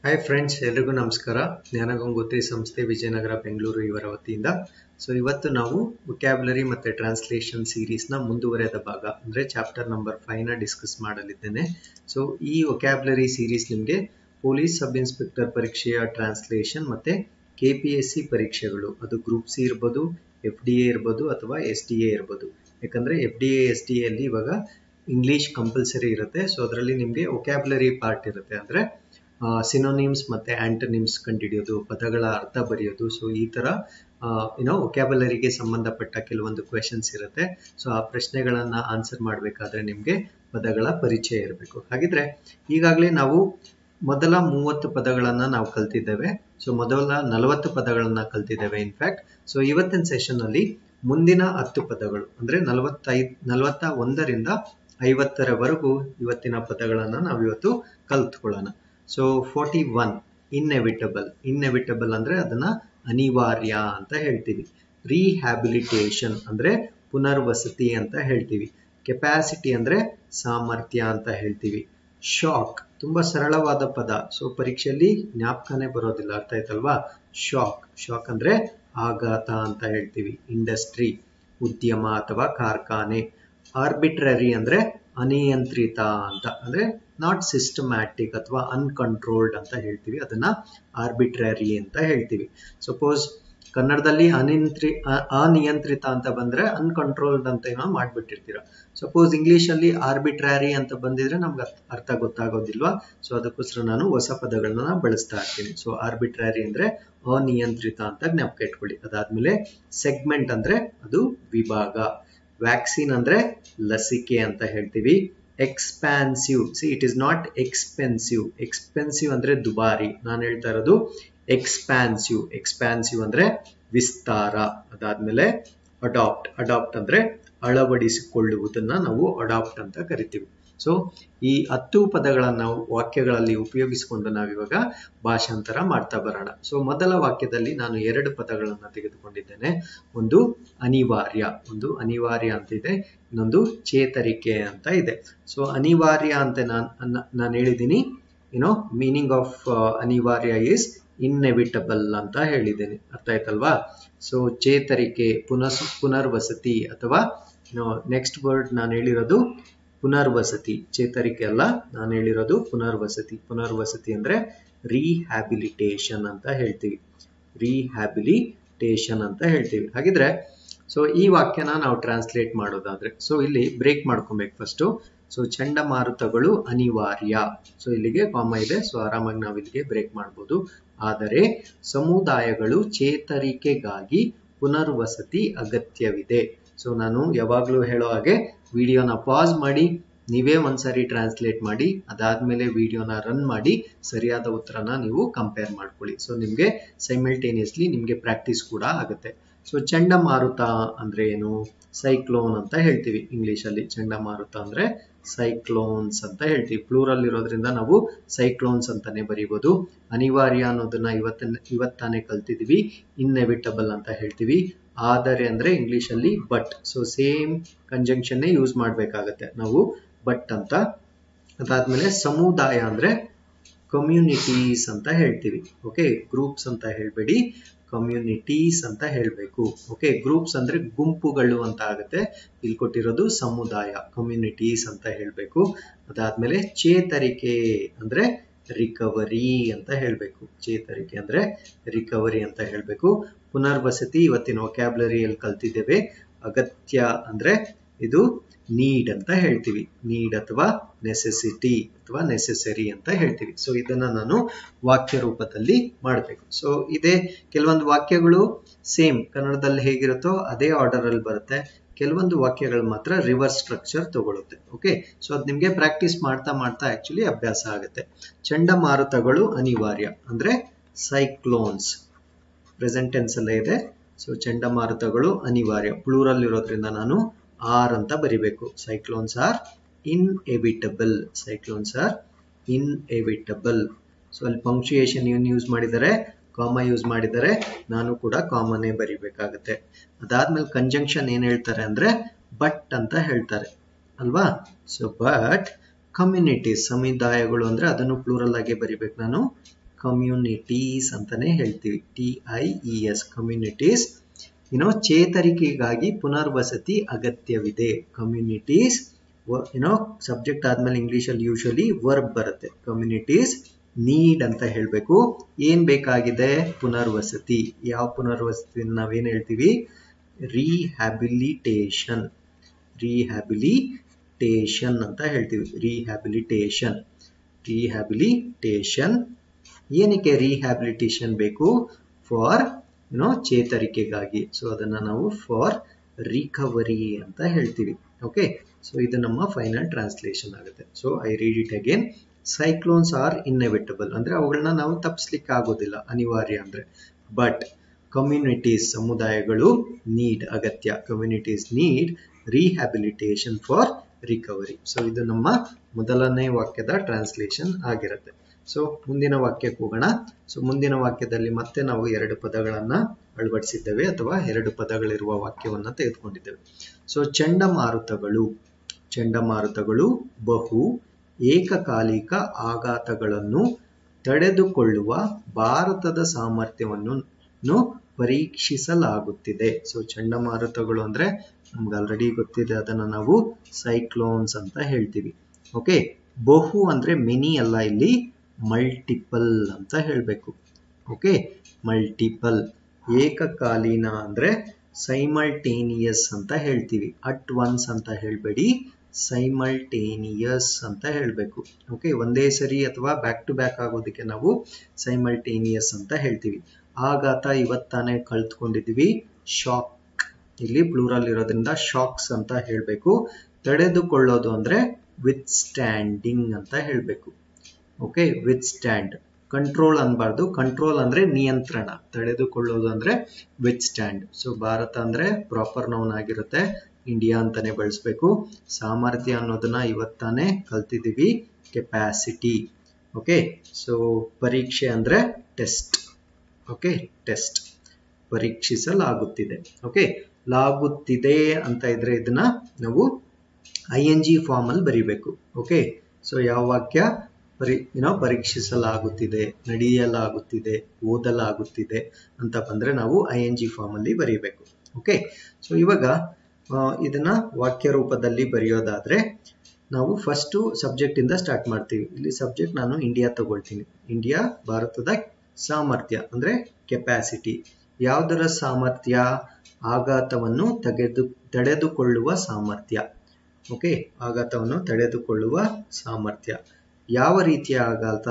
Hi friends, ಎಲ್ರಿಗೂ ನಮಸ್ಕಾರ. ಜ್ಞಾನಗಂಗೋತ್ರಿ ಸಂಸ್ಥೆ ವಿಜಯನಗರ ಬೆಂಗಳೂರು ಇವರ ವತಿಯಿಂದ ಇವತ್ತು ನಾವು ವೊಕ್ಯಾಬ್ಯುಲರಿ ಮತ್ತು ಟ್ರಾನ್ಸ್ಲೇಷನ್ ಸೀರೀಸ್ನ ಮುಂದುವರೆದ ಭಾಗ ಅಂದರೆ ಚಾಪ್ಟರ್ ನಂಬರ್ 5ನ ಡಿಸ್ಕಸ್ ಮಾಡಲಿದ್ದೇನೆ. ಈ ವೊಕ್ಯಾಬ್ಯುಲರಿ ಸೀರೀಸ್ ನಿಮಗೆ ಪೊಲೀಸ್ ಸಬ್ ಇನ್ಸ್ಪೆಕ್ಟರ್ ಪರೀಕ್ಷೆಯ ಟ್ರಾನ್ಸ್ಲೇಷನ್ ಮತ್ತು KPSC ಪರೀಕ್ಷೆಗಳು, ಅದು ಗ್ರೂಪ್ ಸಿ ಇರ್ಬೋದು, FDA ಇರ್ಬೋದು ಅಥವಾ SDA ಇರ್ಬೋದು. ಯಾಕಂದರೆ FDA SDA ಅಲ್ಲಿ ಇವಾಗ ಇಂಗ್ಲೀಷ್ ಕಂಪಲ್ಸರಿ ಇರುತ್ತೆ. ಅದರಲ್ಲಿ ನಿಮಗೆ ವೊಕ್ಯಾಬ್ಯುಲರಿ ಪಾರ್ಟ್ ಇರುತ್ತೆ, ಅಂದರೆ ಸಿನೋನಿಮ್ಸ್ ಮತ್ತು ಆಂಟೋನಿಮ್ಸ್ ಕಂಡುಹಿಡಿಯೋದು, ಪದಗಳ ಅರ್ಥ ಬರೆಯೋದು. ಈ ಥರ ವೊಕ್ಯಾಬ್ಯುಲರಿಗೆ ಸಂಬಂಧಪಟ್ಟ ಕೆಲವೊಂದು ಕ್ವೆಶನ್ಸ್ ಇರುತ್ತೆ. ಆ ಪ್ರಶ್ನೆಗಳನ್ನು ಆನ್ಸರ್ ಮಾಡಬೇಕಾದ್ರೆ ನಿಮಗೆ ಪದಗಳ ಪರಿಚಯ ಇರಬೇಕು. ಹಾಗಿದ್ರೆ ಈಗಾಗಲೇ ನಾವು ಮೊದಲ 30 ಪದಗಳನ್ನು ನಾವು ಕಲ್ತಿದ್ದೇವೆ. ಮೊದಲ 40 ಪದಗಳನ್ನು ಕಲ್ತಿದ್ದೇವೆ ಇನ್ಫ್ಯಾಕ್ಟ್. ಇವತ್ತಿನ ಸೆಷನ್ನಲ್ಲಿ ಮುಂದಿನ 10 ಪದಗಳು ಅಂದರೆ 41ರಿಂದ 50ರವರೆಗೂ ಇವತ್ತಿನ ಪದಗಳನ್ನು ನಾವು ಇವತ್ತು ಕಲ್ತ್ಕೊಳ್ಳೋಣ. 41 ಇನ್ಎವಿಟಬಲ್ ಅಂದರೆ ಅದನ್ನ ಅನಿವಾರ್ಯ ಅಂತ ಹೇಳ್ತೀವಿ. ರಿಹ್ಯಾಬಿಲಿಟೇಷನ್ ಅಂದರೆ ಪುನರ್ವಸತಿ ಅಂತ ಹೇಳ್ತೀವಿ. ಕೆಪಾಸಿಟಿ ಅಂದರೆ ಸಾಮರ್ಥ್ಯ ಅಂತ ಹೇಳ್ತೀವಿ. ಶಾಕ್ ತುಂಬಾ ಸರಳವಾದ ಪದ, ಪರೀಕ್ಷೆಯಲ್ಲಿ ಜ್ಞಾಪಕನೇ ಬರೋದಿಲ್ಲ, ಅರ್ಥ ಆಯ್ತಲ್ವಾ? ಶಾಕ್ ಅಂದ್ರೆ ಆಘಾತ ಅಂತ ಹೇಳ್ತೀವಿ. ಇಂಡಸ್ಟ್ರಿ ಉದ್ಯಮ ಅಥವಾ ಕಾರ್ಖಾನೆ. ಆರ್ಬಿಟ್ರರಿ ಅಂದ್ರೆ ಅನಿಯಂತ್ರಿತ ಅಂತ, ಅಂದ್ರೆ ನಾಟ್ ಸಿಸ್ಟಮ್ಯಾಟಿಕ್ ಅಥವಾ ಅನ್ಕಂಟ್ರೋಲ್ಡ್ ಅಂತ ಹೇಳ್ತೀವಿ, ಅದನ್ನ ಆರ್ಬಿಟ್ರರಿ ಅಂತ ಹೇಳ್ತೀವಿ. ಸಪೋಸ್ ಕನ್ನಡದಲ್ಲಿ ಅನಿಯಂತ್ರಿತ ಅಂತ ಬಂದ್ರೆ ಅನ್ಕಂಟ್ರೋಲ್ಡ್ ಅಂತ ಏನೋ ಮಾಡ್ಬಿಟ್ಟಿರ್ತೀರ. ಸಪೋಸ್ ಇಂಗ್ಲಿಷ್ ಅಲ್ಲಿ ಆರ್ಬಿಟ್ರರಿ ಅಂತ ಬಂದಿದ್ರೆ ನಮ್ಗೆ ಅರ್ಥ ಗೊತ್ತಾಗೋದಿಲ್ವಾ? ಅದಕ್ಕೋಸ್ಕರ ನಾನು ಹೊಸ ಪದಗಳನ್ನ ಬಳಸ್ತಾ ಇರ್ತೀನಿ. ಆರ್ಬಿಟ್ರರಿ ಅಂದ್ರೆ ಅನಿಯಂತ್ರಿತ ಅಂತ ಜ್ಞಾಪಕ ಇಟ್ಕೊಳ್ಳಿ. ಅದಾದ್ಮೇಲೆ ಸೆಗ್ಮೆಂಟ್ ಅಂದ್ರೆ ಅದು ವಿಭಾಗ. ವ್ಯಾಕ್ಸಿನ್ ಅಂದ್ರೆ ಲಸಿಕೆ ಅಂತ ಹೇಳ್ತೀವಿ. ಎಕ್ಸ್ಪಾನ್ಸಿವ್, ಇಟ್ ಇಸ್ ನಾಟ್ ಎಕ್ಸ್ಪೆನ್ಸಿವ್ ಅಂದ್ರೆ ದುಬಾರಿ. ನಾನು ಹೇಳ್ತಾ ಇರೋದು ಎಕ್ಸ್ಪಾನ್ಸಿವ್ ಅಂದ್ರೆ ವಿಸ್ತಾರ. ಅದಾದ್ಮೇಲೆ ಅಡಾಪ್ಟ್ ಅಂದ್ರೆ ಅಳವಡಿಸಿಕೊಳ್ಳುವುದನ್ನ ನಾವು ಅಡಾಪ್ಟ್ ಅಂತ ಕರಿತೀವಿ. ಈ 10 ಪದಗಳನ್ನು ನಾವು ವಾಕ್ಯಗಳಲ್ಲಿ ಉಪಯೋಗಿಸಿಕೊಂಡು ನಾವಿವಾಗ ಭಾಷಾಂತರ ಮಾಡ್ತಾ ಬರೋಣ. ಮೊದಲ ವಾಕ್ಯದಲ್ಲಿ ನಾನು 2 ಪದಗಳನ್ನು ತೆಗೆದುಕೊಂಡಿದ್ದೇನೆ. ಒಂದು ಅನಿವಾರ್ಯ ಅಂತ ಇದೆ, ಇನ್ನೊಂದು ಚೇತರಿಕೆ ಅಂತ ಇದೆ. ಅನಿವಾರ್ಯ ಅಂತ ನಾನು ಹೇಳಿದ್ದೀನಿ. ಮೀನಿಂಗ್ ಆಫ್ ಅನಿವಾರ್ಯ ಈಸ್ ಇನ್ಎವಿಟಬಲ್ ಅಂತ ಹೇಳಿದ್ದೇನೆ, ಅರ್ಥ ಆಯ್ತಲ್ವಾ? ಚೇತರಿಕೆ, ಪುನರ್ವಸತಿ ಅಥವಾ ನೆಕ್ಸ್ಟ್ ವರ್ಡ್ ನಾನು ಹೇಳಿರೋದು ಪುನರ್ವಸತಿ, ಚೇತರಿಕೆ ಅಲ್ಲ, ನಾನು ಹೇಳಿರೋದು ಪುನರ್ವಸತಿ ಅಂದ್ರೆ ರಿಹ್ಯಾಬಿಲಿಟೇಷನ್ ಅಂತ ಹೇಳ್ತೀವಿ. ಹಾಗಿದ್ರೆ ಈ ವಾಕ್ಯನ ನಾವು ಟ್ರಾನ್ಸ್ಲೇಟ್ ಮಾಡೋದಾದ್ರೆ ಇಲ್ಲಿ ಬ್ರೇಕ್ ಮಾಡ್ಕೊಬೇಕು ಫಸ್ಟ್. ಚಂಡಮಾರುತಗಳು ಅನಿವಾರ್ಯ. ಇಲ್ಲಿಗೆ ಕಾಮ ಇದೆ, ಆರಾಮಾಗಿ ನಾವು ಇಲ್ಲಿಗೆ ಬ್ರೇಕ್ ಮಾಡ್ಬೋದು. ಆದರೆ ಸಮುದಾಯಗಳು ಚೇತರಿಕೆಗಾಗಿ ಪುನರ್ವಸತಿ ಅಗತ್ಯವಿದೆ. ನಾನು ಯಾವಾಗಲೂ ಹೇಳೋ ಹಾಗೆ ವಿಡಿಯೋನ ಪಾಸ್ ಮಾಡಿ ನೀವೇ ಒಂದ್ಸರಿ ಟ್ರಾನ್ಸ್ಲೇಟ್ ಮಾಡಿ, ಅದಾದ್ಮೇಲೆ ವಿಡಿಯೋನ ರನ್ ಮಾಡಿ ಸರಿಯಾದ ಉತ್ತರನ ನೀವು ಕಂಪೇರ್ ಮಾಡ್ಕೊಳ್ಳಿ. ನಿಮ್ಗೆ ಸೈಮಲ್ಟೇನಿಯಸ್ಲಿ ನಿಮ್ಗೆ ಪ್ರಾಕ್ಟೀಸ್ ಕೂಡ ಆಗುತ್ತೆ. ಚಂಡಮಾರುತ ಅಂದ್ರೆ ಏನು? ಸೈಕ್ಲೋನ್ ಅಂತ ಹೇಳ್ತೀವಿ ಇಂಗ್ಲಿಷ್ ಅಲ್ಲಿ. ಚಂಡಮಾರುತ ಅಂದ್ರೆ ಸೈಕ್ಲೋನ್ಸ್ ಅಂತ ಹೇಳ್ತೀವಿ. ಪ್ಲೂರಲ್ ಇರೋದ್ರಿಂದ ನಾವು ಸೈಕ್ಲೋನ್ಸ್ ಅಂತಾನೆ ಬರೀಬಹುದು. ಅನಿವಾರ್ಯ ಅನ್ನೋದನ್ನ ಇವತ್ತಾನೆ ಕಲ್ತಿದ್ವಿ. ಇನ್ಎವಿಟಬಲ್ ಅಂತ ಹೇಳ್ತೀವಿ. ಆದರೆ ಅಂದ್ರೆ ಇಂಗ್ಲಿಷ್ ಅಲ್ಲಿ ಬಟ್. ಸೇಮ್ ಕಂಜಂಕ್ಷನ್ ಯೂಸ್ ಮಾಡ್ಬೇಕಾಗತ್ತೆ ನಾವು, ಬಟ್ ಅಂತ. ಅದಾದ್ಮೇಲೆ ಸಮುದಾಯ ಅಂದ್ರೆ ಕಮ್ಯುನಿಟೀಸ್ ಅಂತ ಹೇಳ್ತೀವಿ. ಓಕೆ, ಗ್ರೂಪ್ಸ್ ಅಂತ ಹೇಳ್ಬೇಡಿ, ಕಮ್ಯುನಿಟೀಸ್ ಅಂತ ಹೇಳ್ಬೇಕು. ಓಕೆ, ಗ್ರೂಪ್ಸ್ ಅಂದ್ರೆ ಗುಂಪುಗಳು ಅಂತ ಆಗುತ್ತೆ. ಇಲ್ಲಿ ಕೊಟ್ಟಿರೋದು ಸಮುದಾಯ, ಕಮ್ಯುನಿಟೀಸ್ ಅಂತ ಹೇಳ್ಬೇಕು. ಅದಾದ್ಮೇಲೆ ಚೇತರಿಕೆ ಅಂದ್ರೆ ರಿಕವರಿ ಅಂತ ಹೇಳ್ಬೇಕು. ಪುನರ್ವಸತಿ ಇವತ್ತಿನ ವೊಕ್ಯಾಬ್ಯುಲರಿಯಲ್ಲಿ ಕಲ್ತಿದ್ದೇವೆ. ಅಗತ್ಯ ಅಂದ್ರೆ ಇದು ನೀಡ್ ಅಂತ ಹೇಳ್ತೀವಿ. ನೀಡ್ ಅಥವಾ ನೆಸೆಸಿಟಿ ಅಥವಾ ನೆಸೆಸರಿ ಅಂತ ಹೇಳ್ತೀವಿ. ಇದನ್ನ ನಾನು ವಾಕ್ಯ ರೂಪದಲ್ಲಿ ಮಾಡಬೇಕು. ಇದೇ ಕೆಲವೊಂದು ವಾಕ್ಯಗಳು ಸೇಮ್ ಕನ್ನಡದಲ್ಲಿ ಹೇಗಿರುತ್ತೋ ಅದೇ ಆರ್ಡರ್ ಅಲ್ಲಿ ಬರುತ್ತೆ. ಕೆಲವೊಂದು ವಾಕ್ಯಗಳು ಮಾತ್ರ ರಿವರ್ಸ್ ಸ್ಟ್ರಕ್ಚರ್ ತಗೊಳುತ್ತೆ. ಓಕೆ, ಅದು ನಿಮ್ಗೆ ಪ್ರಾಕ್ಟೀಸ್ ಮಾಡ್ತಾ ಆಕ್ಚುಲಿ ಅಭ್ಯಾಸ ಆಗುತ್ತೆ. ಚಂಡಮಾರುತಗಳು ಅನಿವಾರ್ಯ ಅಂದ್ರೆ ಸೈಕ್ಲೋನ್ಸ್, ಪ್ರೆಸೆಂಟ್ ಟೆನ್ಸ್ ಅಲ್ಲೇ ಇದೆ. ಚಂಡಮಾರುತಗಳು ಅನಿವಾರ್ಯ, ಪ್ಲೂರಲ್ ಇರೋದ್ರಿಂದ ನಾನು ಆರ್ ಅಂತ ಬರಿಬೇಕು. Cyclones are inevitable. ಅಲ್ಲಿ ಪಂಕ್ಚುಯೇಷನ್ ಏನು ಯೂಸ್ ಮಾಡಿದರೆ, ಕಾಮ ಯೂಸ್ ಮಾಡಿದರೆ, ನಾನು ಕೂಡ ಕಾಮನೇ ಬರಿಬೇಕಾಗತ್ತೆ. ಅದಾದ್ಮೇಲೆ ಕಂಜಂಕ್ಷನ್ ಏನ್ ಹೇಳ್ತಾರೆ ಅಂದ್ರೆ ಬಟ್ ಅಂತ ಹೇಳ್ತಾರೆ ಅಲ್ವಾ? ಬಟ್ ಕಮ್ಯುನಿಟೀಸ್, ಸಮುದಾಯಗಳು ಅಂದ್ರೆ ಅದನ್ನು ಪ್ಲೂರಲ್ ಆಗಿ ಬರಿಬೇಕು ನಾನು. ಕಮ್ಯುನಿಟೀಸ್ ಅಂತಾನೆ ಹೇಳ್ತೀವಿ. TIES communities. ಚೇತರಿಕೆಗಾಗಿ ಪುನರ್ವಸತಿ ಅಗತ್ಯವಿದೆ. ಕಮ್ಯುನಿಟೀಸ್ ಸಬ್ಜೆಕ್ಟ್ ಆದ್ಮೇಲೆ ಇಂಗ್ಲಿಷ್ ಅಲ್ಲಿ ಯೂಶಲಿ ವರ್ಬ್ ಬರುತ್ತೆ. ಕಮ್ಯುನಿಟೀಸ್ ನೀಡ್ ಅಂತ ಹೇಳ್ಬೇಕು. ಏನ್ ಬೇಕಾಗಿದೆ? ಪುನರ್ವಸತಿ. ಯಾವ ಪುನರ್ವಸತಿ ನಾವೇನ್ ಹೇಳ್ತೀವಿ? ರಿಹ್ಯಾಬಿಲಿಟೇಷನ್. ರಿಹ್ಯಾಬಿಲಿಟೇಷನ್ ಅಂತ ಹೇಳ್ತೀವಿ. ರಿಹ್ಯಾಬಿಲಿಟೇಷನ್. ರಿಹ್ಯಾಬಿಲಿಟೇಷನ್. ಏನಕ್ಕೆ ರಿಹ್ಯಾಬಿಲಿಟೇಷನ್ ಬೇಕು? ಫಾರ್ ಚೇತರಿಕೆಗಾಗಿ. ಸೊ ಅದನ್ನ ನಾವು ಫಾರ್ ರಿಕವರಿ ಅಂತ ಹೇಳ್ತೀವಿ. ಓಕೆ, ಸೊ ಇದು ನಮ್ಮ ಫೈನಲ್ ಟ್ರಾನ್ಸ್ಲೇಷನ್ ಆಗುತ್ತೆ. So I read it again. Cyclones are inevitable ಅಂದ್ರೆ ಅವುಗಳನ್ನ ನಾವು ತಪ್ಪಿಸ್ಲಿಕ್ಕೆ ಆಗೋದಿಲ್ಲ, ಅನಿವಾರ್ಯ ಅಂದ್ರೆ. ಬಟ್ ಕಮ್ಯುನಿಟೀಸ್ ಸಮುದಾಯಗಳು ನೀಡ್ ಅಗತ್ಯ. Communities need rehabilitation for recovery. So ಇದು ನಮ್ಮ ಮೊದಲನೇ ವಾಕ್ಯದ ಟ್ರಾನ್ಸ್ಲೇಷನ್ ಆಗಿರುತ್ತೆ. ಸೊ ಮುಂದಿನ ವಾಕ್ಯಕ್ಕೆ ಹೋಗೋಣ. ಸೊ ಮುಂದಿನ ವಾಕ್ಯದಲ್ಲಿ ಮತ್ತೆ ನಾವು 2 ಪದಗಳನ್ನ ಅಳವಡಿಸಿದ್ದೇವೆ ಅಥವಾ 2 ಪದಗಳಿರುವ ವಾಕ್ಯವನ್ನ ತೆಗೆದುಕೊಂಡಿದ್ದೇವೆ. ಸೊ ಚಂಡಮಾರುತಗಳು ಬಹು ಏಕಕಾಲಿಕ ಆಘಾತಗಳನ್ನು ತಡೆದುಕೊಳ್ಳುವ ಭಾರತದ ಸಾಮರ್ಥ್ಯವನ್ನು ಪರೀಕ್ಷಿಸಲಾಗುತ್ತಿದೆ. ಸೊ ಚಂಡಮಾರುತಗಳು ಅಂದ್ರೆ ನಮ್ಗೆ ಆಲ್ರೆಡಿ ಗೊತ್ತಿದೆ, ಅದನ್ನ ನಾವು ಸೈಕ್ಲೋನ್ಸ್ ಅಂತ ಹೇಳ್ತೀವಿ. ಓಕೆ, ಬಹು ಅಂದ್ರೆ ಮೆನಿ ಅಲ್ಲ, ಇಲ್ಲಿ ಮಲ್ಟಿಪಲ್ ಅಂತ ಹೇಳ್ಬೇಕು. Okay, multiple. ಏಕಕಾಲೀನ ಅಂದ್ರೆ ಸೈಮಲ್ಟೇನಿಯಸ್ ಅಂತ ಹೇಳ್ತೀವಿ. ಅಟ್ ಒನ್ಸ್ ಅಂತ ಹೇಳ್ಬೇಡಿ, ಸೈಮಲ್ಟೇನಿಯಸ್ ಅಂತ ಹೇಳ್ಬೇಕು. ಓಕೆ, ಒಂದೇ ಸರಿ ಅಥವಾ ಬ್ಯಾಕ್ ಟು ಬ್ಯಾಕ್ ಆಗೋದಕ್ಕೆ ನಾವು ಸೈಮಲ್ಟೇನಿಯಸ್ ಅಂತ ಹೇಳ್ತೀವಿ. ಆಘಾತ ಇವತ್ತಾನೆ ಕಲ್ತ್ಕೊಂಡಿದೀವಿ, ಶಾಕ್. ಇಲ್ಲಿ ಪ್ಲೂರಲ್ ಇರೋದ್ರಿಂದ ಶಾಕ್ಸ್ ಅಂತ ಹೇಳ್ಬೇಕು. ತಡೆದುಕೊಳ್ಳೋದು ಅಂದ್ರೆ ವಿತ್ ಸ್ಟ್ಯಾಂಡಿಂಗ್ ಅಂತ ಹೇಳ್ಬೇಕು. Okay, withstand. ಕಂಟ್ರೋಲ್ ಅನ್ಬಾರ್ದು. ಕಂಟ್ರೋಲ್ ಅಂದ್ರೆ ನಿಯಂತ್ರಣ, ತಡೆದುಕೊಳ್ಳೋದು ಅಂದ್ರೆ ವಿತ್ ಸ್ಟ್ಯಾಂಡ್. ಸೊ ಭಾರತ ಅಂದ್ರೆ ಪ್ರಾಪರ್ ನೌನ್ ಆಗಿರುತ್ತೆ, ಇಂಡಿಯಾ ಅಂತಾನೆ ಬಳಸಬೇಕು. ಸಾಮರ್ಥ್ಯ ಅನ್ನೋದನ್ನ ಇವತ್ತಾನೆ ಕಲ್ತಿದೀವಿ, ಕೆಪಾಸಿಟಿ. ಓಕೆ, ಸೊ ಪರೀಕ್ಷೆ ಅಂದ್ರೆ ಟೆಸ್ಟ್. Okay, test. ಪರೀಕ್ಷಿಸಲಾಗುತ್ತಿದೆ. ಓಕೆ, ಲಾಗುತ್ತಿದೆ ಅಂತ ಇದ್ರೆ ಇದನ್ನ ನಾವು ING ಫಾರ್ಮ್ ಅಲ್ಲಿ ಬರೀಬೇಕು. ಓಕೆ, ಸೊ ಯಾವ ವಾಕ್ಯ? ಪರೀಕ್ಷಿಸಲಾಗುತ್ತಿದೆ, ನಡೆಯಲಾಗುತ್ತಿದೆ, ಓದಲಾಗುತ್ತಿದೆ ಅಂತ ಬಂದ್ರೆ ನಾವು ING ಫಾರ್ಮ್ ಅಲ್ಲಿ ಬರೀಬೇಕು. ಓಕೆ, ಸೊ ಇವಾಗ ಇದನ್ನ ವಾಕ್ಯ ರೂಪದಲ್ಲಿ ಬರೆಯೋದಾದ್ರೆ ನಾವು ಫಸ್ಟ್ ಸಬ್ಜೆಕ್ಟ್ ಇಂದ ಸ್ಟಾರ್ಟ್ ಮಾಡ್ತೀವಿ. ಇಲ್ಲಿ ಸಬ್ಜೆಕ್ಟ್ ನಾನು ಇಂಡಿಯಾ ತಗೊಳ್ತೀನಿ. ಇಂಡಿಯಾ ಭಾರತದ ಸಾಮರ್ಥ್ಯ ಅಂದ್ರೆ ಕೆಪಾಸಿಟಿ. ಯಾವುದರ ಸಾಮರ್ಥ್ಯ? ಆಘಾತವನ್ನು ತಡೆದುಕೊಳ್ಳುವ ಸಾಮರ್ಥ್ಯ. ಓಕೆ, ಆಘಾತವನ್ನು ತಡೆದುಕೊಳ್ಳುವ ಸಾಮರ್ಥ್ಯ. ಯಾವ ರೀತಿಯ ಆಘಾತ?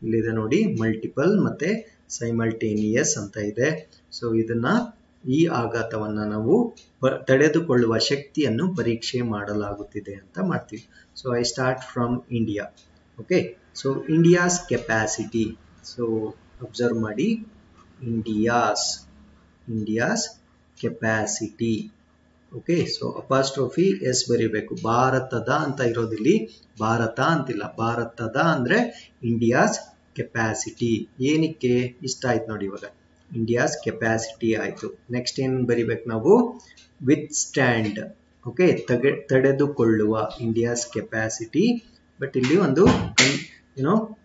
ಇಲ್ಲಿದೆ ನೋಡಿ, ಮಲ್ಟಿಪಲ್ ಮತ್ತೆ ಸೈಮಲ್ಟೇನಿಯಸ್ ಅಂತ ಇದೆ. ಸೊ ಈ ಆಘಾತವನ್ನ ನಾವು ತಡೆದುಕೊಳ್ಳುವ ಶಕ್ತಿಯನ್ನು ಪರೀಕ್ಷೆ ಮಾಡಲಾಗುತ್ತಿದೆ ಅಂತ ಮಾಡ್ತೀವಿ. So I start from India. Okay, so India's capacity. So observe ಮಾಡಿ, India's capacity. Okay, so apostrophe S ಬರೀಬೇಕು. ಭಾರತದ ಅಂತ ಇರೋದಿಲ್ಲಿ, ಭಾರತ ಅಂತಿಲ್ಲ, ಭಾರತದ ಅಂದ್ರೆ ಇಂಡಿಯಾಸ್ ಕೆಪಾಸಿಟಿ. ಏನಕ್ಕೆ ಇಷ್ಟ ಆಯ್ತು ನೋಡಿ, ಇವಾಗ ಇಂಡಿಯಾಸ್ ಕೆಪಾಸಿಟಿ ಆಯ್ತು. ನೆಕ್ಸ್ಟ್ ಏನ್ ಬರಿಬೇಕು ನಾವು? Withstand. ಓಕೆ, ತಡೆದುಕೊಳ್ಳುವ, ಇಂಡಿಯಾಸ್ ಕೆಪಾಸಿಟಿ. ಬಟ್ ಇಲ್ಲಿ ಒಂದು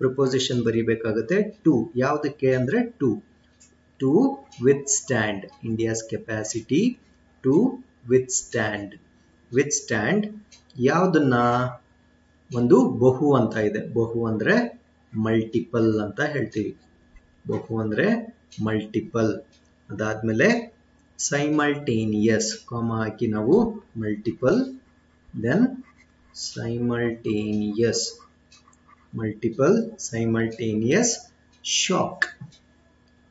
ಪ್ರಪೋಸಿಷನ್ ಬರಿಬೇಕಾಗುತ್ತೆ, ಟು. ಯಾವುದಕ್ಕೆ ಅಂದ್ರೆ to withstand. India's capacity to withstand. ಯಾವುದನ್ನ? ಒಂದು ಬಹು ಅಂತ ಇದೆ. ಬಹು ಅಂದ್ರೆ ಮಲ್ಟಿಪಲ್ ಅಂತ ಹೇಳ್ತೀವಿ. ಬಹು ಅಂದ್ರೆ ಮಲ್ಟಿಪಲ್. ಅದಾದ್ಮೇಲೆ ಸೈಮಲ್ಟೇನಿಯಸ್, ಕಾಮ ಹಾಕಿ ನಾವು multiple, then simultaneous. Multiple simultaneous shock.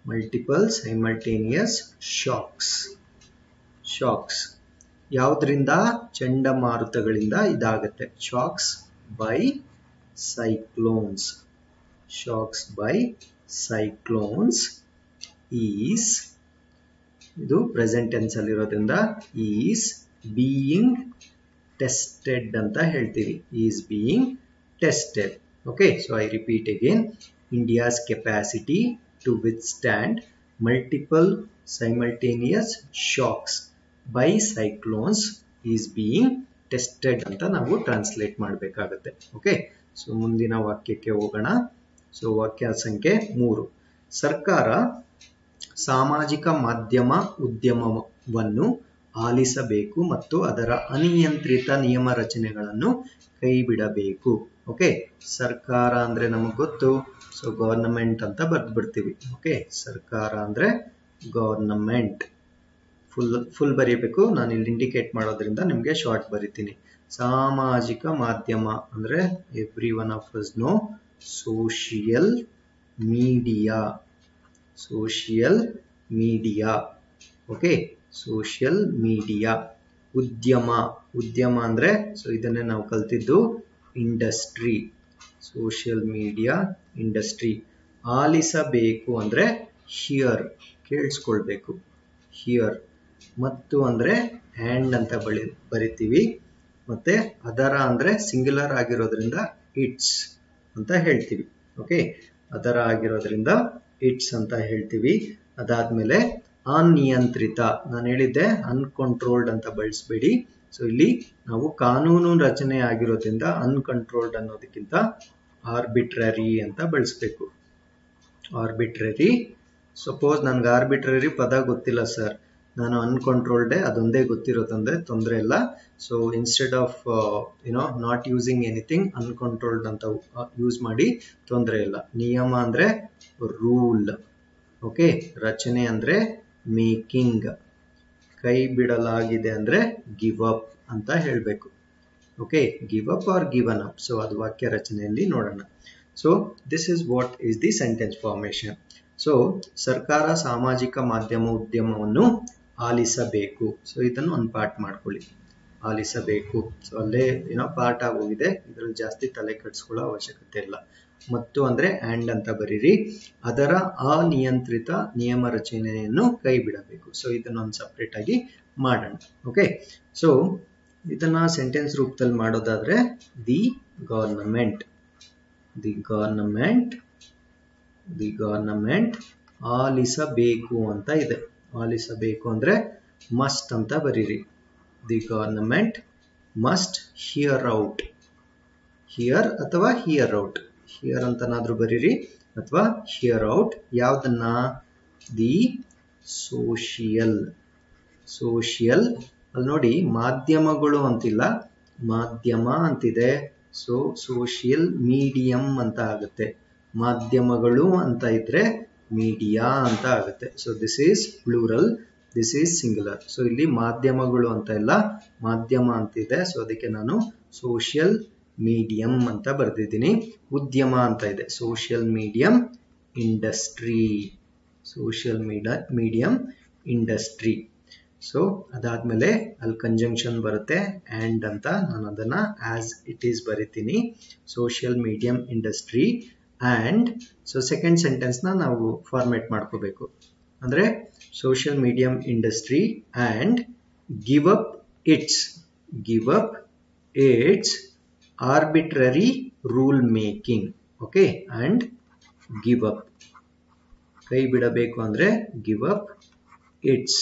Multiple simultaneous shocks. ಯಾವುದರಿಂದ? ಚಂಡಮಾರುತಗಳಿಂದ ಇದಾಗುತ್ತೆ. Shocks by cyclones. ಈಸ್, ಇದು ಪ್ರೆಸೆಂಟ್ ಟೆನ್ಸ್ ಅಲ್ಲಿರೋದ್ರಿಂದ ಈಸ್ ಬೀಯಿಂಗ್ ಟೆಸ್ಟೆಡ್ ಅಂತ ಹೇಳ್ತೀವಿ. Is being tested. Okay, so I repeat again. India's capacity to withstand multiple simultaneous shocks by cyclones is being tested ಅಂತ ನಾವು translate ಮಾಡಬೇಕಾಗುತ್ತೆ. ಓಕೆ, ಸೊ ಮುಂದಿನ ವಾಕ್ಯಕ್ಕೆ ಹೋಗೋಣ. ಸೊ ವಾಕ್ಯ ಸಂಖ್ಯೆ 3. ಸರ್ಕಾರ ಸಾಮಾಜಿಕ ಮಾಧ್ಯಮ ಉದ್ಯಮವನ್ನು ಆಲಿಸಬೇಕು ಮತ್ತು ಅದರ ಅನಿಯಂತ್ರಿತ ನಿಯಮ ರಚನೆಗಳನ್ನು ಕೈಬಿಡಬೇಕು. ಓಕೆ, ಸರ್ಕಾರ ಅಂದ್ರೆ ನಮಗೆ ಗೊತ್ತು, ಸೊ ಗವರ್ನಮೆಂಟ್ ಅಂತ ಬರ್ದ್ಬಿಡ್ತೀವಿ. ಓಕೆ, ಸರ್ಕಾರ ಅಂದ್ರೆ ಗವರ್ನಮೆಂಟ್. ಫುಲ್ ಬರೀಬೇಕು, ನಾನು ಇಲ್ಲಿ ಇಂಡಿಕೇಟ್ ಮಾಡೋದ್ರಿಂದ ನಿಮಗೆ ಶಾರ್ಟ್ ಬರಿತೀನಿ. ಸಾಮಾಜಿಕ ಮಾಧ್ಯಮ ಅಂದ್ರೆ every one of us know social media. Social media. Okay, social media. ಉದ್ಯಮ. ಉದ್ಯಮ ಅಂದ್ರೆ ಸೊ ಇದನ್ನೇ ನಾವು ಕಲ್ತಿದ್ದು ಇಂಡಸ್ಟ್ರಿ. Social media industry. ಆಲಿಸಬೇಕು ಅಂದ್ರೆ ಹಿಯರ್, ಕೇಳಿಸ್ಕೊಳ್ಬೇಕು, ಹಿಯರ್. ಮತ್ತು ಅಂದ್ರೆ ಹ್ಯಾಂಡ್ ಅಂತ ಬರಿತೀವಿ. ಮತ್ತೆ ಅದರ ಅಂದ್ರೆ ಸಿಂಗ್ಯುಲರ್ ಆಗಿರೋದ್ರಿಂದ ಇಟ್ಸ್ ಅಂತ ಹೇಳ್ತೀವಿ. ಓಕೆ, ಅದರ ಆಗಿರೋದ್ರಿಂದ ಇಟ್ಸ್ ಅಂತ ಹೇಳ್ತೀವಿ. ಅದಾದ್ಮೇಲೆ ಅನಿಯಂತ್ರಿತ, ನಾನು ಹೇಳಿದ್ದೆ ಅನ್ಕಂಟ್ರೋಲ್ಡ್ ಅಂತ ಬಳಸಬೇಡಿ. ಸೊ ಇಲ್ಲಿ ನಾವು ಕಾನೂನು ರಚನೆ ಆಗಿರೋದ್ರಿಂದ ಅನ್ಕಂಟ್ರೋಲ್ಡ್ ಅನ್ನೋದಕ್ಕಿಂತ ಆರ್ಬಿಟ್ರರಿ ಅಂತ ಬಳಸಬೇಕು. ಆರ್ಬಿಟ್ರರಿ. ಸಪೋಸ್ ನನ್ಗೆ ಆರ್ಬಿಟ್ರರಿ ಪದ ಗೊತ್ತಿಲ್ಲ ಸರ್, ನಾನು ಅನ್ಕಂಟ್ರೋಲ್ಡ್ ಅದೊಂದೇ ಗೊತ್ತಿರೋದಂದ್ರೆ ತೊಂದರೆ ಇಲ್ಲ. So instead of not using anything, uncontrolled ಅಂತ ಯೂಸ್ ಮಾಡಿ, ತೊಂದರೆ ಇಲ್ಲ. ನಿಯಮ ಅಂದ್ರೆ ರೂಲ್. ಓಕೆ, ರಚನೆ ಅಂದ್ರೆ ಮೇಕಿಂಗ್. ಕೈ ಬಿಡಲಾಗಿದೆ ಅಂದ್ರೆ ಗಿವ್ ಅಪ್ ಅಂತ ಹೇಳಬೇಕು. Okay, give up are given up. So ಅದು ವಾಕ್ಯ ರಚನೆಯಲ್ಲಿ ನೋಡೋಣ. So this is what is the sentence formation. So ಸರ್ಕಾರ ಸಾಮಾಜಿಕ ಮಾಧ್ಯಮ ಉದ್ಯಮವನ್ನು ಆಲಿಸಬೇಕು. ಸೊ ಇದನ್ನು ಒಂದು ಪಾಠ ಮಾಡ್ಕೊಳ್ಳಿ, ಆಲಿಸಬೇಕು. ಸೊ ಅಲ್ಲೇ ಪಾಠ ಆಗೋಗಿದೆ, ಇದರಲ್ಲಿ ಜಾಸ್ತಿ ತಲೆ ಕೆಡಿಸ್ಕೊಳ್ಳೋ ಅವಶ್ಯಕತೆ ಇಲ್ಲ. ಮತ್ತು ಅಂದ್ರೆ ಆ್ಯಂಡ್ ಅಂತ ಬರೀರಿ. ಅದರ ಅನಿಯಂತ್ರಿತ ನಿಯಮ ರಚನೆಯನ್ನು ಕೈ ಬಿಡಬೇಕು. ಸೊ ಇದನ್ನೊಂದು ಸಪ್ರೇಟ್ ಆಗಿ ಮಾಡೋಣ. ಓಕೆ, ಸೊ ಇದನ್ನ ಸೆಂಟೆನ್ಸ್ ರೂಪದಲ್ಲಿ ಮಾಡೋದಾದ್ರೆ ದಿ ಗವರ್ನಮೆಂಟ್ ಆಲಿಸಬೇಕು ಅಂತ ಇದೆ. ಆಲಿಸಬೇಕು ಅಂದ್ರೆ ಮಸ್ಟ್ ಅಂತ ಬರೀರಿ. The government must hear out. Here ಅಥವಾ ಹಿಯರ್ ಔಟ್, ಹಿಯರ್ ಅಂತನಾದ್ರೂ ಬರೀರಿ ಅಥವಾ ಹಿಯರ್ ಔಟ್. ಯಾವ್ದನ್ನ? The social. ಅಲ್ಲಿ ನೋಡಿ ಮಾಧ್ಯಮಗಳು ಅಂತಿಲ್ಲ, ಮಾಧ್ಯಮ ಅಂತಿದೆ. ಸೊ ಸೋಷಿಯಲ್ ಮೀಡಿಯಂ ಅಂತ ಆಗುತ್ತೆ. ಮಾಧ್ಯಮಗಳು ಅಂತ ಇದ್ರೆ ಮೀಡಿಯಾ ಅಂತ ಆಗುತ್ತೆ. So this is plural, this is singular. So ಇಲ್ಲಿ ಮಾಧ್ಯಮಗಳು ಅಂತ ಇಲ್ಲ, ಮಾಧ್ಯಮ ಅಂತಿದೆ. ಸೊ ಅದಕ್ಕೆ ನಾನು ಸೋಷಿಯಲ್ ಮೀಡಿಯಂ ಅಂತ ಬರೆದಿದ್ದೀನಿ. ಉದ್ಯಮ ಅಂತ ಇದೆ, social medium industry. Social medium industry. So ಅದಾದ್ಮೇಲೆ ಅಲ್ಲಿ ಕಂಜಂಕ್ಷನ್ ಬರುತ್ತೆ ಆ್ಯಂಡ್ ಅಂತ, ನಾನು ಅದನ್ನ ಆಸ್ ಇಟ್ ಈಸ್ ಬರಿತೀನಿ. Social medium industry and. So second ಸೆಂಟೆನ್ಸ್ನ ನಾವು ಫಾರ್ಮೇಟ್ ಮಾಡ್ಕೋಬೇಕು. ಅಂದ್ರೆ social medium industry and give up its arbitrary rule making. Okay, and give up. ಕೈ ಬಿಡಬೇಕು ಅಂದ್ರೆ give up its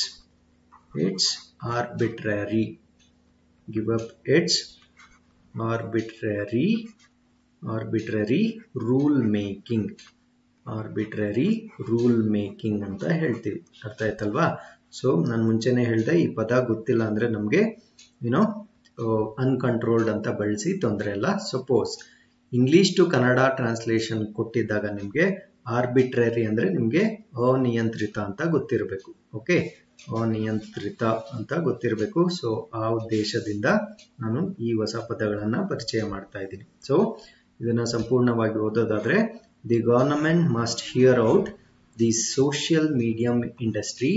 arbitrary. Give up its arbitrary rule making. Arbitrary rule making ಅಂತ ಹೇಳ್ತೀವಿ. ಅರ್ಥ ಆಯ್ತಲ್ವಾ? ಸೊ ನಾನು ಮುಂಚೆನೆ ಹೇಳಿದೆ, ಈ ಪದ ಗೊತ್ತಿಲ್ಲ ಅಂದ್ರೆ ನಮಗೆ ಅನ್ಕಂಟ್ರೋಲ್ಡ್ ಅಂತ ಬಳಸಿ ತೊಂದರೆ ಇಲ್ಲ. Suppose English to Kannada translation ಕೊಟ್ಟಿದ್ದಾಗ ನಿಮಗೆ ಆರ್ಬಿಟ್ರರಿ ಅಂದ್ರೆ ನಿಮಗೆ ಅನಿಯಂತ್ರಿತ ಅಂತ ಗೊತ್ತಿರಬೇಕು. ಓಕೆ, ಅನಿಯಂತ್ರಿತ ಅಂತ ಗೊತ್ತಿರಬೇಕು. ಸೊ ಆ ಉದ್ದೇಶದಿಂದ ನಾನು ಈ ಹೊಸ ಪದಗಳನ್ನ ಪರಿಚಯ ಮಾಡ್ತಾ ಇದ್ದೀನಿ. ಸೊ ಇದನ್ನ ಸಂಪೂರ್ಣವಾಗಿ ಓದೋದಾದ್ರೆ, the government must hear out the social medium industry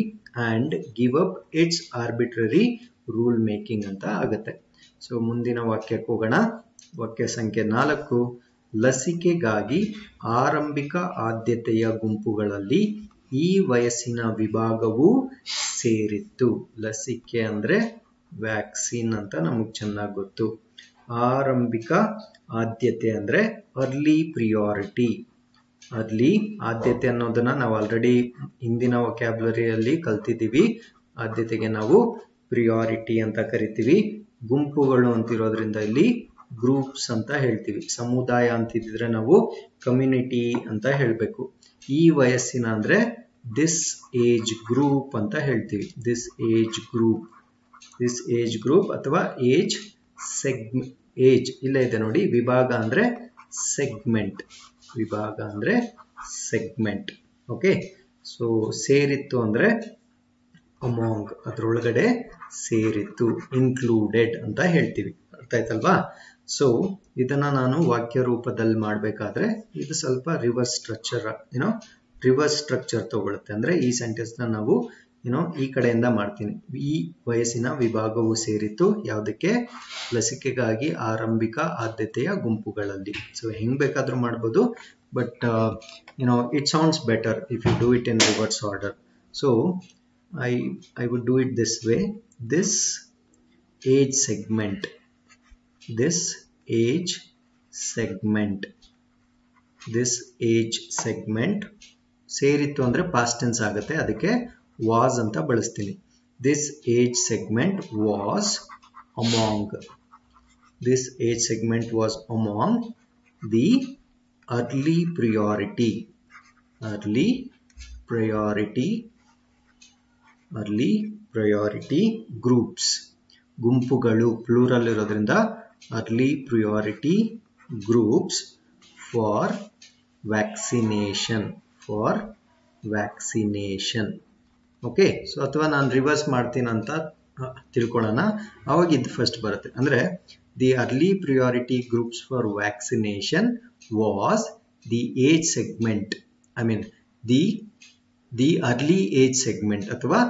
and give up its arbitrary rule making ಅಂತ ಆಗುತ್ತೆ. ಸೊ ಮುಂದಿನ ವಾಕ್ಯಕ್ಕೆ ಹೋಗೋಣ. ವಾಕ್ಯ ಸಂಖ್ಯೆ 4. ಲಸಿಕೆಗಾಗಿ ಆರಂಭಿಕ ಆದ್ಯತೆಯ ಗುಂಪುಗಳಲ್ಲಿ ಈ ವಯಸ್ಸಿನ ವಿಭಾಗವು ಸೇರಿತ್ತು. ಲಸಿಕೆ ಅಂದ್ರೆ ವ್ಯಾಕ್ಸಿನ್ ಅಂತ ನಮಗೆ ಚೆನ್ನಾಗಿ ಗೊತ್ತು. ಆರಂಭಿಕ ಆದ್ಯತೆ ಅಂದ್ರೆ ಅರ್ಲಿ ಪ್ರಿಯಾರಿಟಿ. ಅರ್ಲಿ ಆದ್ಯತೆ ಅನ್ನೋದನ್ನ ನಾವು ಆಲ್ರೆಡಿ ಹಿಂದಿನ ವೊಕ್ಯಾಬ್ಯುಲರಿಯಲ್ಲಿ ಕಲ್ತಿದ್ದೀವಿ. ಆದ್ಯತೆಗೆ ನಾವು ಪ್ರಿಯಾರಿಟಿ ಅಂತ ಕರಿತೀವಿ. ಗುಂಪುಗಳು ಅಂತಿರೋದ್ರಿಂದ ಇಲ್ಲಿ ಗ್ರೂಪ್ಸ್ ಅಂತ ಹೇಳ್ತೀವಿ. ಸಮುದಾಯ ಅಂತಿದ್ರೆ ನಾವು ಕಮ್ಯುನಿಟಿ ಅಂತ ಹೇಳಬೇಕು. ಈ ವಯಸ್ಸಿನ ಅಂದ್ರೆ ದಿಸ್ ಏಜ್ ಗ್ರೂಪ್ ಅಂತ ಹೇಳ್ತೀವಿ. ದಿಸ್ ಏಜ್ ಗ್ರೂಪ್ ಅಥವಾ ಏಜ್ ಏಜ್ ಇಲ್ಲ ಇದೆ ನೋಡಿ. ವಿಭಾಗ ಅಂದ್ರೆ ಸೆಗ್ಮೆಂಟ್. ಓಕೆ. ಸೊ ಸೇರಿತ್ತು ಅಂದ್ರೆ ಅಮಾಂಗ್, ಅದರೊಳಗಡೆ ಸೇರಿತ್ತು, ಇನ್ಕ್ಲೂಡೆಡ್ ಅಂತ ಹೇಳ್ತೀವಿ. ಅರ್ಥ ಆಯ್ತಲ್ವಾ? ಸೊ ಇದನ್ನ ನಾನು ವಾಕ್ಯ ರೂಪದಲ್ಲಿ ಮಾಡಬೇಕಾದ್ರೆ ಇದು ಸ್ವಲ್ಪ ರಿವರ್ಸ್ ಸ್ಟ್ರಕ್ಚರ್ ತಗೊಳುತ್ತೆ. ಅಂದ್ರೆ ಈ ಸೆಂಟೆನ್ಸ್ ನ ನಾವು ಈ ಕಡೆಯಿಂದ ಮಾಡ್ತೀನಿ. ಈ ವಯಸ್ಸಿನ ವಿಭಾಗವು ಸೇರಿತ್ತು ಯಾವುದಕ್ಕೆ? ಲಸಿಕೆಗಾಗಿ ಆರಂಭಿಕ ಆದ್ಯತೆಯ ಗುಂಪುಗಳಲ್ಲಿ. ಸೊ ಹೆಂಗ್ ಬೇಕಾದ್ರೂ ಮಾಡ್ಬೋದು, but it sounds better if you do it in reverse order. So I would do it this way. This age segment ಸೇರಿತ್ತು ಅಂದ್ರೆ past tense ಆಗುತ್ತೆ, ಅದಕ್ಕೆ was ಅಂತ ಬಳಸ್ತೀನಿ. This age segment was among the early priority groups. ಗುಂಪುಗಳು plural ಇರೋದ್ರಿಂದ early priority groups for vaccination. Okay. So ಅಥವಾ ನಾನು reverse ಮಾಡ್ತೀನಿ ಅಂತ ತಿಳ್ಕೊಳ್ಳೋಣ. ಅವಾಗ ಇದು ಫಸ್ಟ್ ಬರುತ್ತೆ. ಅಂದ್ರೆ the early priority groups for vaccination was the age segment. The early age segment ಅಥವಾ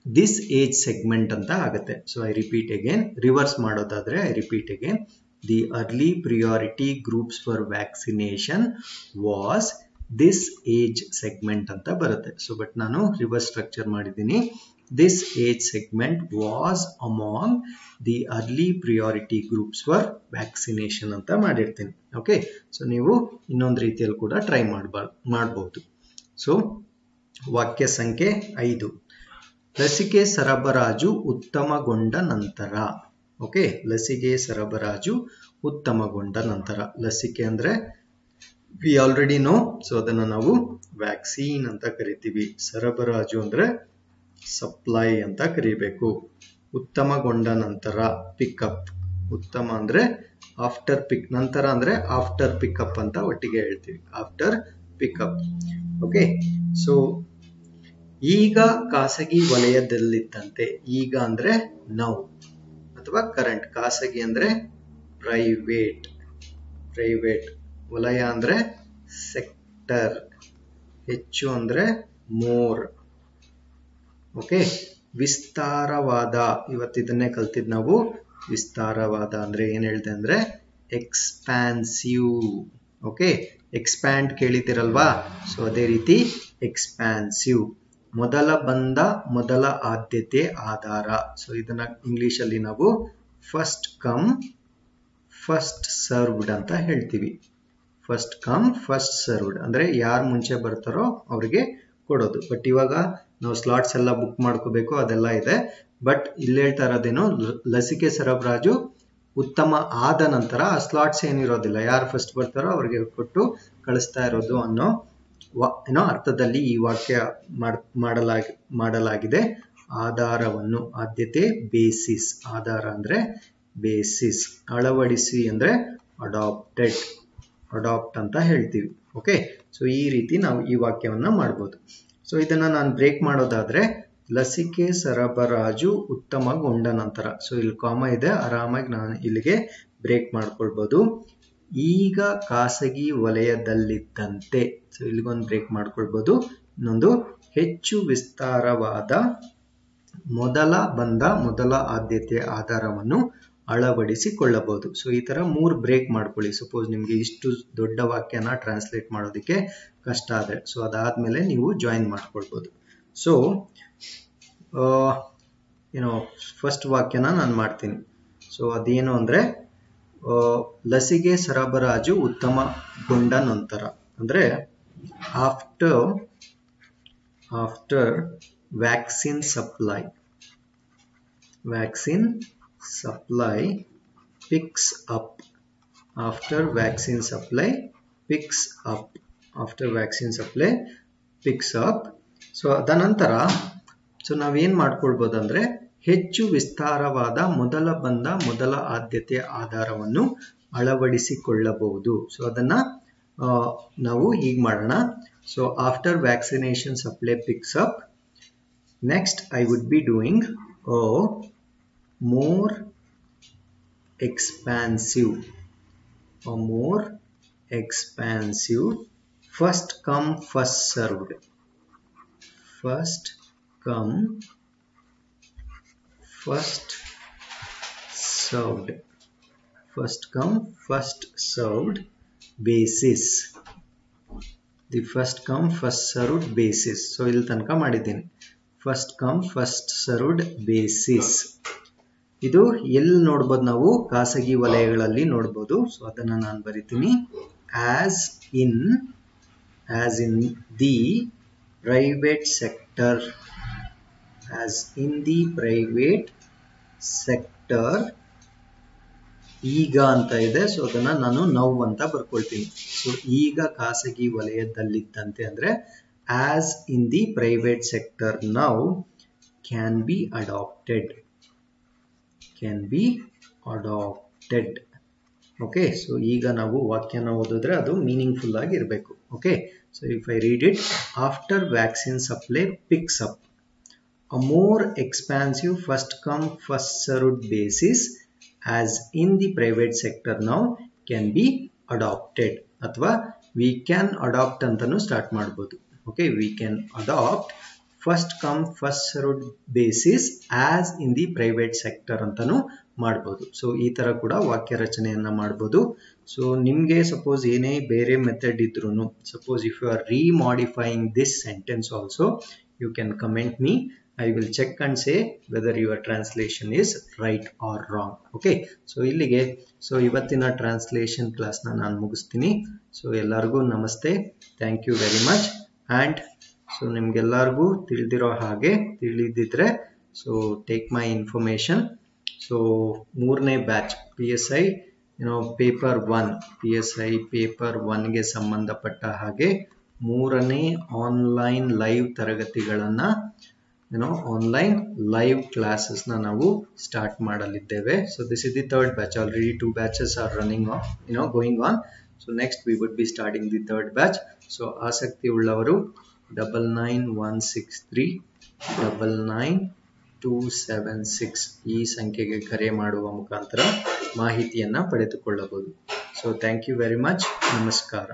ದಿಸ್ ಏಜ್ ಸೆಗ್ಮೆಂಟ್ ಅಂತ ಆಗುತ್ತೆ. So I repeat again. Reverse ಮಾಡೋದಾದ್ರೆ I repeat again. The early priority groups for vaccination was this age segment ಅಂತ ಬರುತ್ತೆ. So but ನಾನು reverse structure ಮಾಡಿದ್ದೀನಿ. This age segment was among the early priority groups for vaccination ಅಂತ ಮಾಡಿರ್ತೀನಿ. Okay. So ನೀವು ಇನ್ನೊಂದು ರೀತಿಯಲ್ಲಿ ಕೂಡ ಟ್ರೈ ಮಾಡಬಹುದು. ಸೊ ವಾಕ್ಯ ಸಂಖ್ಯೆ 5. ಲಸಿಕೆ ಸರಬರಾಜು ಉತ್ತಮಗೊಂಡ ನಂತರ. ಓಕೆ. ಲಸಿಕೆ ಸರಬರಾಜು ಉತ್ತಮಗೊಂಡ ನಂತರ. ಲಸಿಕೆ ಅಂದ್ರೆ ವಿ ಆಲ್ರೆಡಿ ನೋ. ಸೊ ಅದನ್ನ ನಾವು ವ್ಯಾಕ್ಸಿನ್ ಅಂತ ಕರಿತೀವಿ. ಸರಬರಾಜು ಅಂದ್ರೆ ಸಪ್ಲೈ ಅಂತ ಕರಿಬೇಕು. ಉತ್ತಮಗೊಂಡ ನಂತರ ಪಿಕಪ್. ಉತ್ತಮ ಅಂದ್ರೆ ಆಫ್ಟರ್ ಪಿಕ್, ನಂತರ ಅಂದ್ರೆ ಆಫ್ಟರ್ ಪಿಕಪ್ ಅಂತ ಒಟ್ಟಿಗೆ ಹೇಳ್ತೀವಿ. After pickup. ಓಕೆ. ಸೊ ಈಗ ಖಾಸಗಿ ವಲಯದಲ್ಲಿದ್ದಂತೆ. ಈಗ ಅಂದ್ರೆ ನೌ ಅಥವಾ ಕರೆಂಟ್. ಖಾಸಗಿ ಅಂದ್ರೆ ಪ್ರೈವೇಟ್. ವಲಯ ಅಂದ್ರೆ ಸೆಕ್ಟರ್. ಹೆಚ್ಚು ಅಂದ್ರೆ ಮೋರ್. ಓಕೆ. ವಿಸ್ತಾರವಾದ. ಇವತ್ತಿದನ್ನೇ ಕಲ್ತಿದ್ ನಾವು. ವಿಸ್ತಾರವಾದ ಅಂದ್ರೆ ಏನ್ ಹೇಳ್ದೆ ಅಂದ್ರೆ ಎಕ್ಸ್ಪ್ಯಾನ್ಸಿವ್. ಓಕೆ. ಎಕ್ಸ್ಪ್ಯಾಂಡ್ ಕೇಳಿದಿರಲ್ವಾ? ಸೊ ಅದೇ ರೀತಿ ಎಕ್ಸ್ಪ್ಯಾನ್ಸಿವ್. ಮೊದಲ ಆದ್ಯತೆ ಆಧಾರ. ಸೊ ಇದನ್ನ ಇಂಗ್ಲಿಷ್ ಅಲ್ಲಿ ನಾವು ಫಸ್ಟ್ ಕಮ್ ಫಸ್ಟ್ ಸರ್ವ್ಡ್ ಅಂತ ಹೇಳ್ತೀವಿ. ಫಸ್ಟ್ ಕಮ್ ಫಸ್ಟ್ ಸರ್ವ್ಡ್ ಅಂದ್ರೆ ಯಾರು ಮುಂಚೆ ಬರ್ತಾರೋ ಅವ್ರಿಗೆ ಕೊಡೋದು. ಬಟ್ ಇವಾಗ ನಾವು ಸ್ಲಾಟ್ಸ್ ಎಲ್ಲ ಬುಕ್ ಮಾಡ್ಕೋಬೇಕು, ಅದೆಲ್ಲ ಇದೆ. ಬಟ್ ಇಲ್ಲಿ ಹೇಳ್ತಾ ಇರೋದೇನು, ಲಸಿಕೆ ಸರಬರಾಜು ಉತ್ತಮ ಆದ ನಂತರ ಆ ಸ್ಲಾಟ್ಸ್ ಏನಿರೋದಿಲ್ಲ, ಯಾರು ಫಸ್ಟ್ ಬರ್ತಾರೋ ಅವ್ರಿಗೆ ಕೊಟ್ಟು ಕಳಿಸ್ತಾ ಇರೋದು ಅನ್ನೋ ಅರ್ಥದಲ್ಲಿ ಈ ವಾಕ್ಯ ಮಾಡಲಾಗಿದೆ. ಆಧಾರವನ್ನು, ಆದ್ಯತೆ ಬೇಸಿಸ್. ಆಧಾರ ಅಂದ್ರೆ ಬೇಸಿಸ್. ಅಳವಡಿಸಿ ಅಂದ್ರೆ ಅಡಾಪ್ಟ್ ಅಂತ ಹೇಳ್ತೀವಿ. ಓಕೆ. ಸೊ ಈ ರೀತಿ ನಾವು ಈ ವಾಕ್ಯವನ್ನ ಮಾಡ್ಬೋದು. ಸೊ ಇದನ್ನ ನಾನು ಬ್ರೇಕ್ ಮಾಡೋದಾದ್ರೆ ಲಸಿಕೆ ಸರಬರಾಜು ಉತ್ತಮಗೊಂಡ ನಂತರ. ಸೊ ಇಲ್ಲಿ ಕಾಮ ಇದೆ, ಆರಾಮಾಗಿ ನಾನು ಇಲ್ಲಿಗೆ ಬ್ರೇಕ್ ಮಾಡ್ಕೊಳ್ಬಹುದು. ಈಗ ಖಾಸಗಿ ವಲಯದಲ್ಲಿದ್ದಂತೆ. ಸೊ ಇಲ್ಲಿಗೊಂದು ಬ್ರೇಕ್ ಮಾಡ್ಕೊಳ್ಬಹುದು. ಇನ್ನೊಂದು ಹೆಚ್ಚು ವಿಸ್ತಾರವಾದ ಮೊದಲ ಆದ್ಯತೆಯ ಆಧಾರವನ್ನು ಅಳವಡಿಸಿಕೊಳ್ಳಬಹುದು. ಸೊ ಈ ತರ 3 ಬ್ರೇಕ್ ಮಾಡ್ಕೊಳ್ಳಿ. ಸಪೋಸ್ ನಿಮ್ಗೆ ಇಷ್ಟು ದೊಡ್ಡ ವಾಕ್ಯನ ಟ್ರಾನ್ಸ್ಲೇಟ್ ಮಾಡೋದಕ್ಕೆ ಕಷ್ಟ ಆದ್ರೆ, ಸೊ ಅದಾದ್ಮೇಲೆ ನೀವು ಜಾಯಿನ್ ಮಾಡ್ಕೊಳ್ಬಹುದು. ಸೊ ಫಸ್ಟ್ ವಾಕ್ಯನ ನಾನು ಮಾಡ್ತೀನಿ. ಸೊ ಅದೇನು ಅಂದ್ರೆ ಲಸಿಕೆ ಸರಬರಾಜು ಉತ್ತಮಗೊಂಡ ನಂತರ ಅಂದ್ರೆ after vaccine supply picks up. After vaccine supply picks up. After vaccine supply picks up. So ಅದನಂತರ ನಾವೇನ್ ಮಾಡ್ಕೊಳ್ಬೋದಂದ್ರೆ ಹೆಚ್ಚು ವಿಸ್ತಾರವಾದ ಮೊದಲ ಆದ್ಯತೆಯ ಆಧಾರವನ್ನು ಅಳವಡಿಸಿಕೊಳ್ಳಬಹುದು. ಸೊ ಅದನ್ನ ನಾವು ಹೀಗೆ ಮಾಡೋಣ. So after vaccination supply picks up, next I would be doing more expansive first come first served basis. The first come first served basis. So ಇಲ್ಲಿ ತನಕ ಮಾಡಿದ್ದೀನಿ. first come first served basis. ಇದು ಎಲ್ಲಿ ನೋಡಬಹುದು, ನಾವು ಖಾಸಗಿ ವಲಯಗಳಲ್ಲಿ ನೋಡಬಹುದು. ಸೊ ಅದನ್ನ ನಾನು ಬರಿತೀನಿ. as in the private sector, ಈಗ ಅಂತ ಇದೆ. ಸೊ ಅದನ್ನ ನಾನು now ಅಂತ ಬರ್ಕೊಳ್ತೀನಿ. ಸೊ ಈಗ ಖಾಸಗಿ ವಲಯದಲ್ಲಿದ್ದಂತೆ ಅಂದ್ರೆ as in the private sector now can be adopted. Okay, so ಈಗ ನಾವು ವಾಕ್ಯನ ಓದಿದ್ರೆ ಅದು ಮೀನಿಂಗ್ಫುಲ್ ಆಗಿ ಇರಬೇಕು. Okay, so if I read it, after vaccine supply picks up, a more expansive first come first served basis as in the private sector now can be adopted. ಅಥವಾ we can adopt ಅಂತಾನು start ಮಾಡಬಹುದು. Okay, we can adopt first come first served basis as in the private sector ಅಂತಾನು ಮಾಡಬಹುದು. So ಈ ತರ ಕೂಡ ವಾಕ್ಯ ರಚನೆಯನ್ನ ಮಾಡಬಹುದು. ಸೊ ನಿಮ್ಗೆ ಸಪೋಸ್ ಏನೇ ಬೇರೆ ಮೆಥಡ್ ಇದ್ರೂ, suppose if you are remodifying this sentence also, you can comment me. I will check and say whether your translation is right or wrong. Okay, so ಇಲ್ಲಿಗೆ ಇವತ್ತಿನ ಟ್ರಾನ್ಸ್ಲೇಷನ್ ಕ್ಲಾಸ್ನ ನಾನು ಮುಗಿಸ್ತೀನಿ. ಸೊ ಎಲ್ಲರಿಗೂ ನಮಸ್ತೆ, thank you very much. And so ನಿಮ್ಗೆಲ್ಲರಿಗೂ ತಿಳಿದಿದ್ರೆ so take my information. So 3ನೇ ಬ್ಯಾಚ್ PSI ಪೇಪರ್ 1ಗೆ ಸಂಬಂಧಪಟ್ಟ ಹಾಗೆ 3ನೇ ಆನ್ಲೈನ್ ಲೈವ್ ತರಗತಿಗಳನ್ನು ಆನ್ಲೈನ್ ಲೈವ್ ಕ್ಲಾಸಸ್ ನಾವು ಸ್ಟಾರ್ಟ್ ಮಾಡಲಿದ್ದೇವೆ. So this is the 3rd batch. Already 2 batches are running on, going on. So next we would be starting the 3rd batch. So ಆಸಕ್ತಿ ಉಳ್ಳವರು 9916399276 ಈ ಸಂಖ್ಯೆಗೆ ಕರೆ ಮಾಡುವ ಮುಖಾಂತರ ಮಾಹಿತಿಯನ್ನ ಪಡೆದುಕೊಳ್ಳಬಹುದು. So thank you very much. ನಮಸ್ಕಾರ.